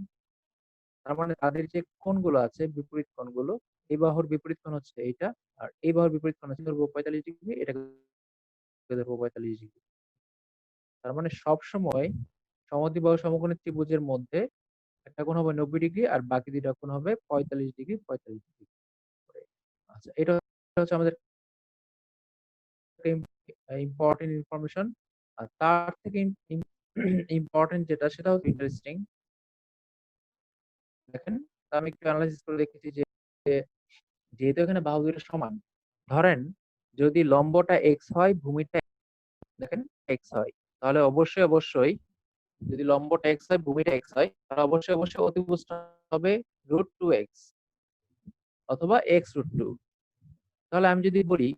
তার মানে তাদের যে কোণগুলো আছে বিপরীত কোণগুলো, এই বাহুর বিপরীত কোণ হচ্ছে এইটা, আর এই বাহুর বিপরীত কোণ হচ্ছে ধরবো 45 ডিগ্রি, এটাকে ধরবো 45 ডিগ্রি। তার মানে সব সময় সমদ্বিবাহু সমকোণী ত্রিভুজের মধ্যে একটা কোণ হবে 90 ডিগ্রি, আর বাকি দুইটা কোণ হবে 45 ডিগ্রি 45 ডিগ্রি করে। আচ্ছা, এটা হচ্ছে আমাদের ইম্পর্টেন্ট ইনফরমেশন। আর তার থেকে ইম্পর্টেন্ট যেটা, সেটা হচ্ছে ইন্টারেস্টিং। দেখেন, তা আমি একটু অ্যানালাইসিস করে দেখেছি যে যেহেতু এখানে বাহু দুটো সমান, ধরেন যদি লম্বটা এক্স হয়, ভূমিটা দেখেন এক্স হয়, তাহলে অবশ্যই অবশ্যই যদি লম্বটা এক্স হয়, ভূমিটা এক্স হয়, তাহলে অবশ্যই অবশ্যই অতিভুজটা হবে √2x অথবা x√2। তাহলে আমি যদি বলি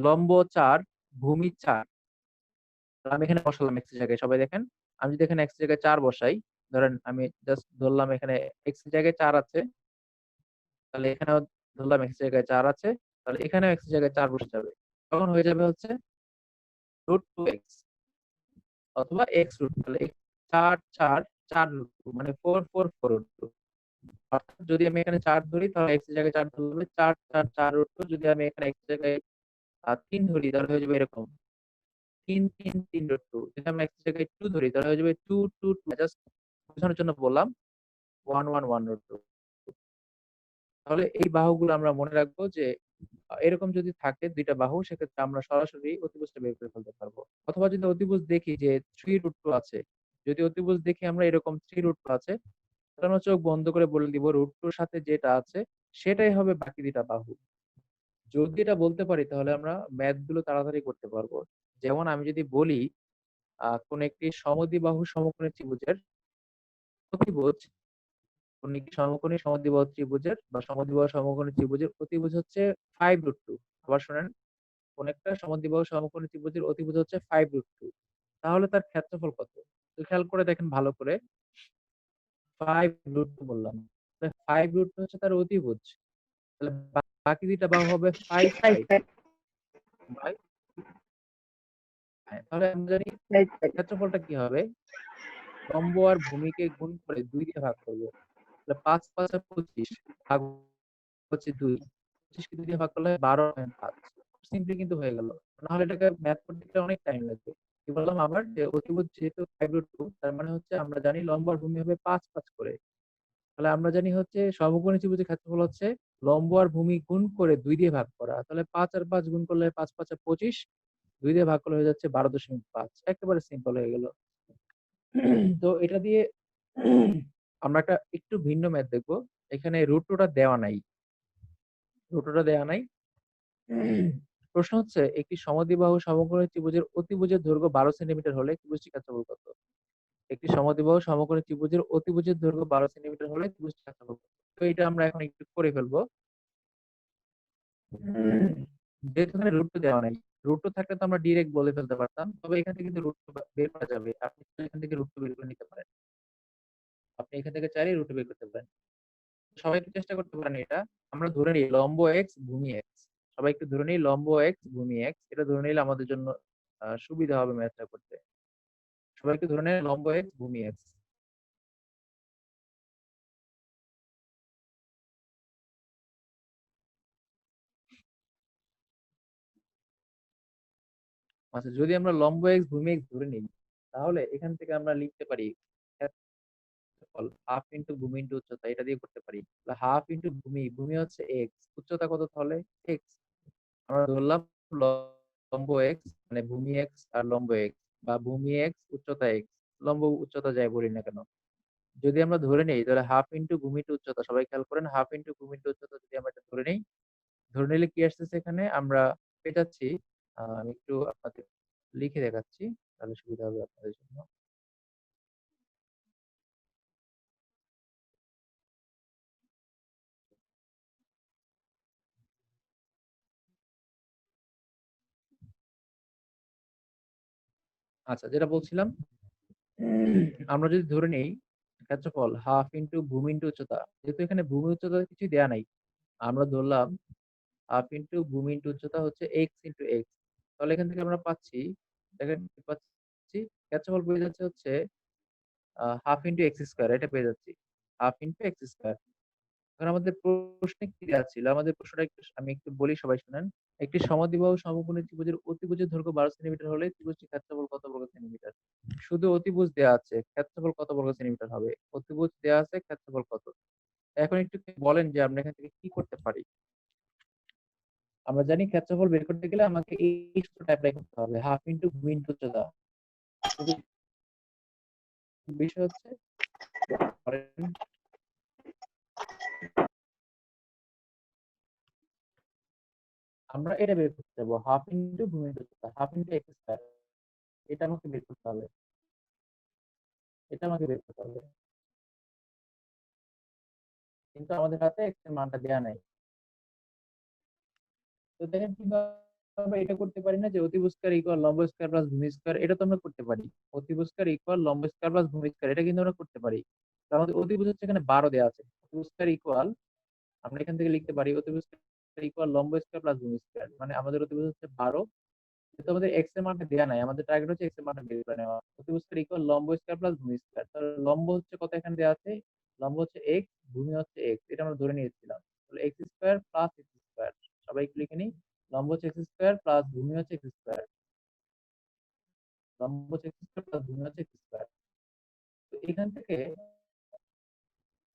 লম্ব 4, ভূমি 4, তাহলে আমি এখানে বসালাম এক্স এর জায়গায়। সবাই দেখেন, আমি যদি এখানে এক্স এর জায়গায় 4 বসাই, ধরেন আমি জাস্ট ধরলাম এখানে এক্স এর জায়গায় 4 আছে, তাহলে এখানেও ধরলাম এক্স এর জায়গায় 4 আছে, তাহলে এখানেও এক্স এর জায়গায় 4 বসে যাবে। তখন হয়ে যাবে হচ্ছে √2x অথবা x√2। তাহলে 4 4 4√2 মানে 4 4 4√2। অর্থাৎ যদি আমি এখানে 4 ধরি তাহলে x এর জায়গায় 4 ধরলে 4 4 4√2। যদি আমি এখানে x এর জায়গায় 3 ধরি তাহলে হয়ে যাবে এরকম 3 3 3√2। যদি আমি x এর জায়গায় 2 ধরি তাহলে হয়ে যাবে 2 2 2। জাস্ট বোঝানোর জন্য বললাম 1 1 1√2। তাহলে এই বাহুগুলো আমরা মনে রাখবো যে এরকম যদি থাকে দুইটা বাহু, সেক্ষেত্রে আমরা সরাসরি অতিভুজটা বের করে ফেলতে পারবো। অথবা যদি অতিভুজ দেখি যে 3√2 আছে, যদি অতিভুজ দেখি আমরা এরকম 3√2 আছে, তাহলে আমরা চোখ বন্ধ করে বলে দিব √2 সাথে যেটা আছে সেটাই হবে বাকি দুইটা বাহু। যদি এটা বলতে পারি তাহলে আমরা ম্যাথ গুলো তাড়াতাড়ি করতে পারবো। যেমন আমি যদি বলি কোন একটি সমদ্বিবাহু সমকোণী ত্রিভুজের অতিভুজ, কোন একটি সমকোণী সমদ্বিবাহু ত্রিভুজের বা সমদ্বিবাহু সমকোণী ত্রিভুজের অতিভুজ হচ্ছে 5√2। আবার শুনেন, কোন একটা সমদ্বিবাহু সমকোণী ত্রিভুজের অতিভুজ হচ্ছে 5√2, তাহলে তার ক্ষেত্রফল কত? তো খেয়াল করে দেখেন ভালো করে, 5√2 বললাম, 5√2 হচ্ছে তার অতিভুজ। তাহলে বাকি দুইটা বাহু হবে 5 5 বাই। হ্যাঁ, তাহলে আমরা জানি ক্ষেত্রফলটা কি হবে, লম্ব আর ভূমিকে গুণ করে 2 দিয়ে ভাগ করবো। তাহলে 5 5 25 ভাগ হচ্ছে 2, 25 কে 2 দিয়ে ভাগ করলে 12.5। সিম্পলি কিন্তু হয়ে গেল। নাহলে এটাকে ম্যাথ করতে গেলে অনেক টাইম লাগবে। কি বললাম আবার, যে অতিভুজ যেহেতু 5√2, তার মানে হচ্ছে আমরা জানি লম্ব আর ভূমি হবে 5 5 করে। তাহলে আমরা জানি হচ্ছে সমকোণী ত্রিভুজের ক্ষেত্রফল হচ্ছে লম্ব আর ভূমি গুণ করে 2 দিয়ে ভাগ করা। তাহলে 5 আর 5 গুণ করলে 5 5 25, 2 দিয়ে ভাগ করলে হয়ে যাচ্ছে 12.5। একেবারে সিম্পল হয়ে গেল। তো এটা দিয়ে আমরা একটা একটু ভিন্ন ম্যাথ দেখবো। এখানে √2টা দেওয়া নাই, √2টা দেওয়া নাই। প্রশ্ন হচ্ছে একটি সমদ্বিবাহু সমকোণী ত্রিভুজের অতিভুজের দৈর্ঘ্য 12 সেন্টিমিটার হলে ত্রিভুজটির ক্ষেত্রফল কত? একটি সমদ্বিবাহু সমকোণী ত্রিভুজের অতিভুজের দৈর্ঘ্য 12 সেন্টিমিটার হলে ত্রিভুজটির ক্ষেত্রফল কত? তো এটা আমরা এখন একটু করে ফেলবো। যেহেতু এখানে √2 দেওয়া নাই, √2 থাকলে তো আমরা ডিরেক্ট বলে ফেলতে পারতাম। তবে এখান থেকে কিন্তু √2 বের করা যাবে। আপনি চাইলে এখান থেকে √2 বের করে নিতে পারেন। আপনি এখান থেকে চাইলে √2 বের করতে পারেন। সবাই একটু চেষ্টা করতে পারেন এটা। আমরা ধরে নিই লম্ব এক্স, ভূমি এক্স। সবাই একটু ধরে নিই লম্ব এক্স, ভূমি এক্স। এটা ধরে নিলে আমাদের জন্য সুবিধা হবে ম্যাথটা করতে। সবাই একটু ধরে নেন লম্ব এক্স, ভূমি এক্স। আচ্ছা, যদি আমরা লম্ব এক্স, ভূমি এক্স ধরে নিই, তাহলে এখান থেকে আমরা লিখতে পারি ক্ষেত্রফল হাফ ইন্টু ভূমি ইন্টু উচ্চতা, এটা দিয়ে করতে পারি। হাফ ইন্টু ভূমি, ভূমি হচ্ছে এক্স, উচ্চতা কত তাহলে? এক্স। আমরা ধরলাম লম্ব x মানে ভূমি x আর লম্ব x বা ভূমি x উচ্চতা x, লম্ব উচ্চতা যাই বলি না কেন। যদি আমরা ধরে নেই তাহলে হাফ ইনটু ভূমি ইনটু উচ্চতা, সবাই খেয়াল করেন হাফ ইনটু ভূমি ইনটু উচ্চতা যদি আমরা এটা ধরে নেই, ধরে নিলে কি আসতেছে এখানে আমরা পেয়ে যাচ্ছি, আমি একটু আপনাদের লিখে দেখাচ্ছি তাহলে সুবিধা হবে আপনাদের জন্য। আচ্ছা, যেটা বলছিলাম, আমরা যদি ধরে নেই ক্ষেত্রফল হাফ ইনটু ভূমি ইনটু উচ্চতা, যেহেতু এখানে ভূমি উচ্চতা কিছুই দেয়া নাই, আমরা ধরলাম হাফ ইনটু ভূমি ইনটু উচ্চতা হচ্ছে এক্স ইনটু এক্স। তাহলে এখান থেকে আমরা পাচ্ছি, দেখেন কি পাচ্ছি, ক্ষেত্রফল পেয়ে যাচ্ছে হচ্ছে হাফ ইনটু এক্স স্কোয়ার, এটা পেয়ে যাচ্ছি হাফ ইনটু এক্স স্কোয়ার। এখন আমাদের প্রশ্নে কি দেওয়া ছিল, আমাদের প্রশ্নটা একটু আমি একটু বলি, সবাই শুনেন। একটি সমদ্বিবাহু সমকোণী ত্রিভুজের অতিভুজের দৈর্ঘ্য 12 সেন্টিমিটার হলে ত্রিভুজটির ক্ষেত্রফল কত বর্গ সেন্টিমিটার? শুধু অতিভুজ দেওয়া আছে, ক্ষেত্রফল কত বর্গ সেন্টিমিটার হবে? অতিভুজ দেওয়া আছে, ক্ষেত্রফল কত? এখন একটু বলেন যে আমরা এখান থেকে কি করতে পারি। আমরা জানি ক্ষেত্রফল বের করতে গেলে আমাকে এই সূত্রটা অ্যাপ্লাই করতে হবে, হাফ ইনটু ভূমি ইনটু উচ্চতা। কিন্তু বিষয় হচ্ছে, ধরেন আমরা এটা বের করতে যাবো, হাফ ইনটু ভূমি ইনটু উচ্চতা, হাফ ইনটু এক্স স্কয়ার, এটা আমাকে বের করতে হবে, এটা আমাকে বের করতে হবে। কিন্তু আমাদের হাতে এক্স এর মানটা দেয়া নাই। তো দেখেন কিভাবে এটা করতে পারি না যে অতিভুজ স্কয়ার ইকুয়াল লম্ব স্কয়ার প্লাস ভূমি স্কয়ার, এটা তো আমরা করতে পারি। অতিভুজ স্কয়ার ইকুয়াল লম্ব স্কয়ার প্লাস ভূমি স্কয়ার, এটা কিন্তু আমরা করতে পারি। তো আমাদের অতিভুজ হচ্ছে এখানে 12 দেয়া আছে। অতিভুজ স্কয়ার ইকুয়াল, আমরা এখান থেকে লিখতে পারি অতিভুজ স্কয়ার ইকুয়াল লম্ব স্কয়ার প্লাস ভূমি স্কয়ার, মানে আমাদের অতিভুজ হচ্ছে 12। কিন্তু আমাদের এক্স এর মানটা দেয়া নাই, আমাদের টার্গেট হচ্ছে এক্স এর মানটা বের করে নেওয়া। অতিভুজ স্কয়ার ইকুয়াল লম্ব স্কয়ার প্লাস ভূমি স্কয়ার, তাহলে লম্ব হচ্ছে কত এখানে দেয়া আছে, লম্ব হচ্ছে এক্স, ভূমি হচ্ছে এক্স, এটা আমরা ধরে নিয়েছিলাম। তাহলে x square plus x square, সবাই একটু লিখে নিই, লম্ব হচ্ছে এক্স স্কয়ার প্লাস ভূমি হচ্ছে এক্স স্কয়ার, লম্ব হচ্ছে এক্স স্কয়ার প্লাস ভূমি হচ্ছে এক্স স্কয়ার। তো এখান থেকে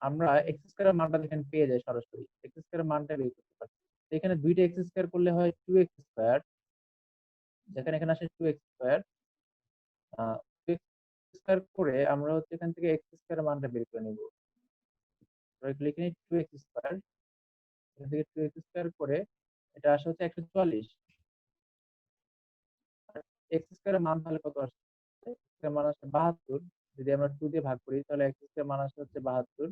আমরা এক্স স্কয়ার এর মানটা এখানে পেয়ে যাই সরাসরি, এক্স স্কয়ার এর মানটা বের করতে পারি। তো এখানে দুইটা এক্স স্কয়ার করলে হয় 2x স্কয়ার, যেখানে এখানে আসে 2x স্কয়ার, 2x স্কয়ার করে আমরা হচ্ছে এখান থেকে এক্স স্কয়ার এর মানটা বের করে নিব। আমরা লিখে নিই 2x স্কয়ার, এখান থেকে 2x স্কয়ার করে এটা আসে হচ্ছে 144। আর এক্স স্কয়ার এর মান তাহলে কত আসছে, এক্স এর মান আসছে 72। যদি আমরা 2 দিয়ে ভাগ করি তাহলে এক্স স্কয়ার মান আসছে হচ্ছে 72।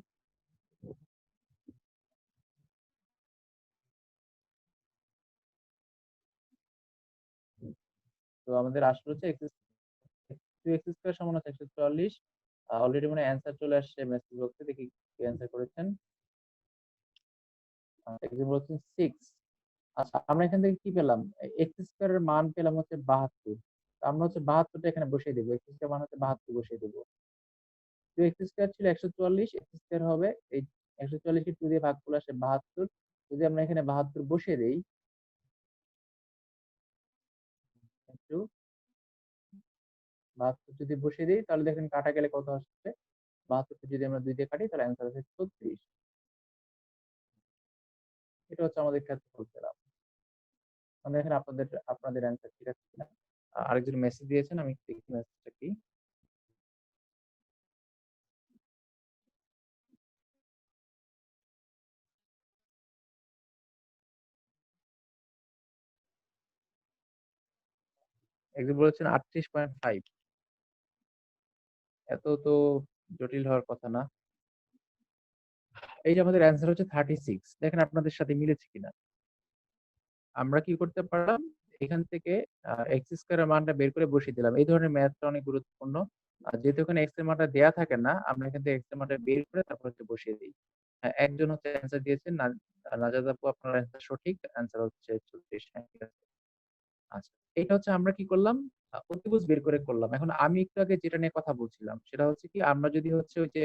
তো আমাদের আসলে হচ্ছে এক্স, 2x স্কয়ার সমান হচ্ছে 144। অলরেডি মানে অ্যান্সার চলে আসছে মেসেজ বক্সে, দেখি কি অ্যান্সার করেছেন। একজন বলছেন 6। আচ্ছা, আমরা এখান থেকে কি পেলাম, এক্স স্কয়ার এর মান পেলাম হচ্ছে 72। আমরা হচ্ছে 72টা এখানে বসিয়ে দেবো, এক্স স্কয়ার মান হচ্ছে 72 বসিয়ে দেবো। তো এক্স স্কয়ার ছিল 144, এক্স স্কয়ার হবে এই 144 কে 2 দিয়ে ভাগ করলে আসে 72। যদি আমরা এখানে 72 বসিয়ে দেই, একটু 72 যদি বসিয়ে দিই তাহলে দেখেন কাটা গেলে কত আসছে, 72 কে যদি আমরা 2 দিয়ে কাটি তাহলে অ্যান্সার আসে 36। এটা হচ্ছে আমাদের ক্ষেত্রফল পেলাম। আমরা এখানে আপনাদের অ্যান্সার ঠিক আছে কিনা। আরেকজন মেসেজ দিয়েছেন, আমি একটু দেখি মেসেজটা কি। একজন বলেছেন 38.5, এত তো জটিল হওয়ার কথা না। এই যে আমাদের অ্যান্সার হচ্ছে 36, দেখেন আপনাদের সাথে মিলেছে কিনা। আমরা কি করতে পারলাম, এখান থেকে এক্স স্কয়ার এর মানটা বের করে বসিয়ে দিলাম। এই ধরনের ম্যাথটা অনেক গুরুত্বপূর্ণ। যেহেতু এখানে এক্স এর মানটা দেয়া থাকে না, আমরা এখান থেকে এক্স এর মানটা বের করে তারপর হচ্ছে বসিয়ে দিই। হ্যাঁ, একজন হচ্ছে অ্যান্সার দিয়েছেন, নাজাদ আপু, আপনার অ্যান্সার সঠিক, অ্যান্সার হচ্ছে 36। হ্যাঁ, ঠিক আছে। আচ্ছা, এটা হচ্ছে আমরা কি করলাম, অতিভুজ বের করে করলাম। এখন আমি একটু আগে যেটা নিয়ে কথা বলছিলাম সেটা হচ্ছে কি, আমরা যদি হচ্ছে ওই যে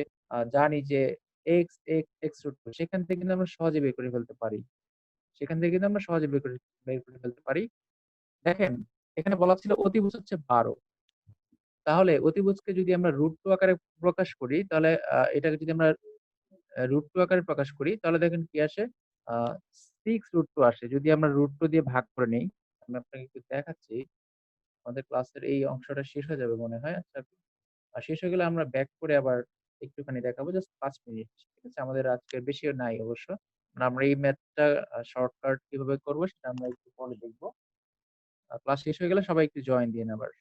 জানি যে এক্স এক্স এক্স রুট, সেখান থেকে কিন্তু আমরা সহজে বের করে ফেলতে পারি, সেখান থেকে কিন্তু আমরা সহজে বের করে ফেলতে পারি। দেখেন, এখানে বলা ছিল অতিভুজ হচ্ছে 12। তাহলে অতিভুজকে যদি আমরা √2 আকারে প্রকাশ করি তাহলে এটাকে যদি আমরা √2 আকারে প্রকাশ করি তাহলে দেখেন কি আসে, আ 6√2 আসে। যদি আমরা √2 দিয়ে ভাগ করে নেই, আমি আপনাকে একটু দেখাচ্ছি। আমাদের ক্লাসের এই অংশটা শেষ হয়ে যাবে মনে হয়। আচ্ছা, শেষ হয়ে গেলে আমরা ব্যাক করে আবার একটুখানি দেখাবো। Just ৫ minute. ঠিক আছে? আমাদের আজকে বেশিও নাই অবশ্য। আমরা এই ম্যাথটা শর্টকাট কিভাবে করব সেটা আমরা একটু পরে দেখব। ক্লাস শেষ হয়ে গেলে সবাই একটু জয়েন দিয়েন আবার।